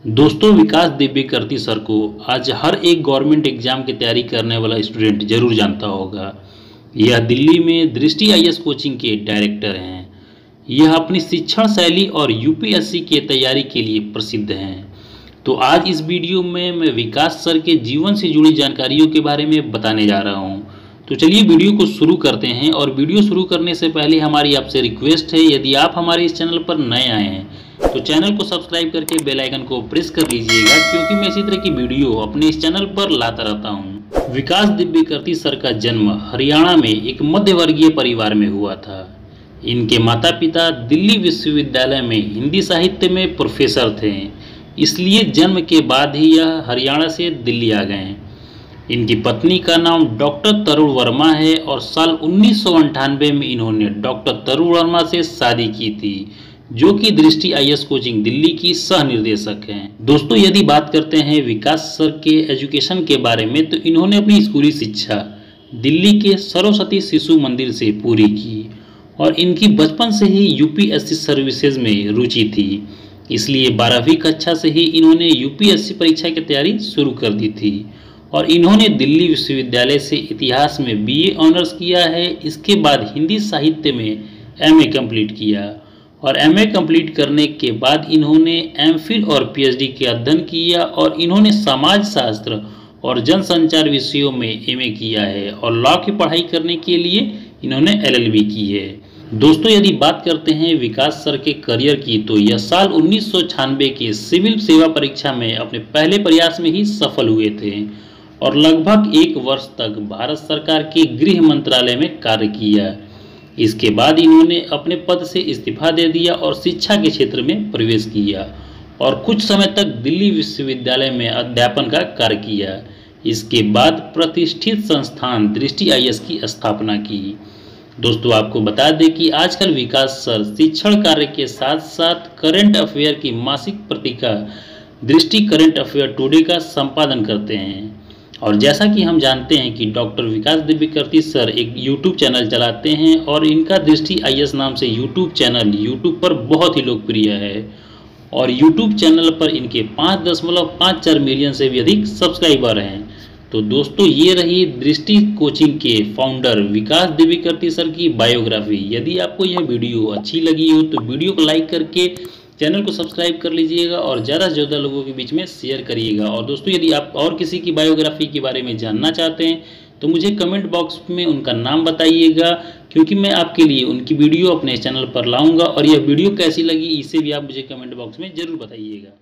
दोस्तों, विकास दिव्यकीर्ति सर को आज हर एक गवर्नमेंट एग्जाम की तैयारी करने वाला स्टूडेंट जरूर जानता होगा। यह दिल्ली में दृष्टि आईएएस कोचिंग के डायरेक्टर हैं। यह अपनी शिक्षण शैली और यूपीएससी की तैयारी के लिए प्रसिद्ध हैं। तो आज इस वीडियो में मैं विकास सर के जीवन से जुड़ी जानकारियों के बारे में बताने जा रहा हूं। तो चलिए वीडियो को शुरू करते हैं। और वीडियो शुरू करने से पहले हमारी आपसे रिक्वेस्ट है, यदि आप हमारे इस चैनल पर नए आए हैं तो चैनल को सब्सक्राइब करके बेल आइकन को प्रेस कर लीजिएगा, क्योंकि मैं इसी तरह की वीडियो अपने इस चैनल पर लाता रहता हूं। विकास दिव्यकीर्ति सर का जन्म हरियाणा में एक मध्यवर्गीय परिवार में हुआ था। इनके माता पिता दिल्ली विश्वविद्यालय में हिंदी साहित्य में प्रोफेसर थे, इसलिए जन्म के बाद ही यह हरियाणा से दिल्ली आ गए। इनकी पत्नी का नाम डॉक्टर तरुण वर्मा है और साल 1998 में इन्होंने डॉक्टर तरुण वर्मा से शादी की थी, जो कि दृष्टि आईएएस कोचिंग दिल्ली की सह निर्देशक हैं। दोस्तों, यदि बात करते हैं विकास सर के एजुकेशन के बारे में, तो इन्होंने अपनी स्कूली शिक्षा दिल्ली के सरस्वती शिशु मंदिर से पूरी की और इनकी बचपन से ही यूपीएससी सर्विसेज में रुचि थी, इसलिए 12वीं कक्षा से ही इन्होंने यूपीएससी परीक्षा की तैयारी शुरू कर दी थी। और इन्होंने दिल्ली विश्वविद्यालय से इतिहास में बीए ऑनर्स किया है। इसके बाद हिंदी साहित्य में एमए कंप्लीट किया और एमए कंप्लीट करने के बाद इन्होंने एमफिल और पीएचडी के अध्ययन किया और इन्होंने समाज शास्त्र और जनसंचार विषयों में एमए किया है और लॉ की पढ़ाई करने के लिए इन्होंने एलएलबी की है। दोस्तों, यदि बात करते हैं विकास सर के करियर की, तो यह साल 1996 की सिविल सेवा परीक्षा में अपने पहले प्रयास में ही सफल हुए थे और लगभग 1 वर्ष तक भारत सरकार के गृह मंत्रालय में कार्य किया। इसके बाद इन्होंने अपने पद से इस्तीफा दे दिया और शिक्षा के क्षेत्र में प्रवेश किया और कुछ समय तक दिल्ली विश्वविद्यालय में अध्यापन का कार्य किया। इसके बाद प्रतिष्ठित संस्थान दृष्टि आईएएस की स्थापना की। दोस्तों, आपको बता दें कि आजकल विकास सर शिक्षण कार्य के साथ साथ करंट अफेयर की मासिक पत्रिका दृष्टि करंट अफेयर टुडे का संपादन करते हैं। और जैसा कि हम जानते हैं कि डॉक्टर विकास दिव्यकीर्ति सर एक यूट्यूब चैनल चलाते हैं और इनका दृष्टि आईएएस नाम से यूट्यूब चैनल यूट्यूब पर बहुत ही लोकप्रिय है और यूट्यूब चैनल पर इनके 5.54 मिलियन से भी अधिक सब्सक्राइबर हैं। तो दोस्तों, ये रही दृष्टि कोचिंग के फाउंडर विकास दिव्यकीर्ति सर की बायोग्राफी। यदि आपको यह वीडियो अच्छी लगी हो तो वीडियो को लाइक करके चैनल को सब्सक्राइब कर लीजिएगा और ज़्यादा से ज़्यादा लोगों के बीच में शेयर करिएगा। और दोस्तों, यदि आप और किसी की बायोग्राफी के बारे में जानना चाहते हैं तो मुझे कमेंट बॉक्स में उनका नाम बताइएगा, क्योंकि मैं आपके लिए उनकी वीडियो अपने चैनल पर लाऊंगा। और यह वीडियो कैसी लगी इसे भी आप मुझे कमेंट बॉक्स में ज़रूर बताइएगा।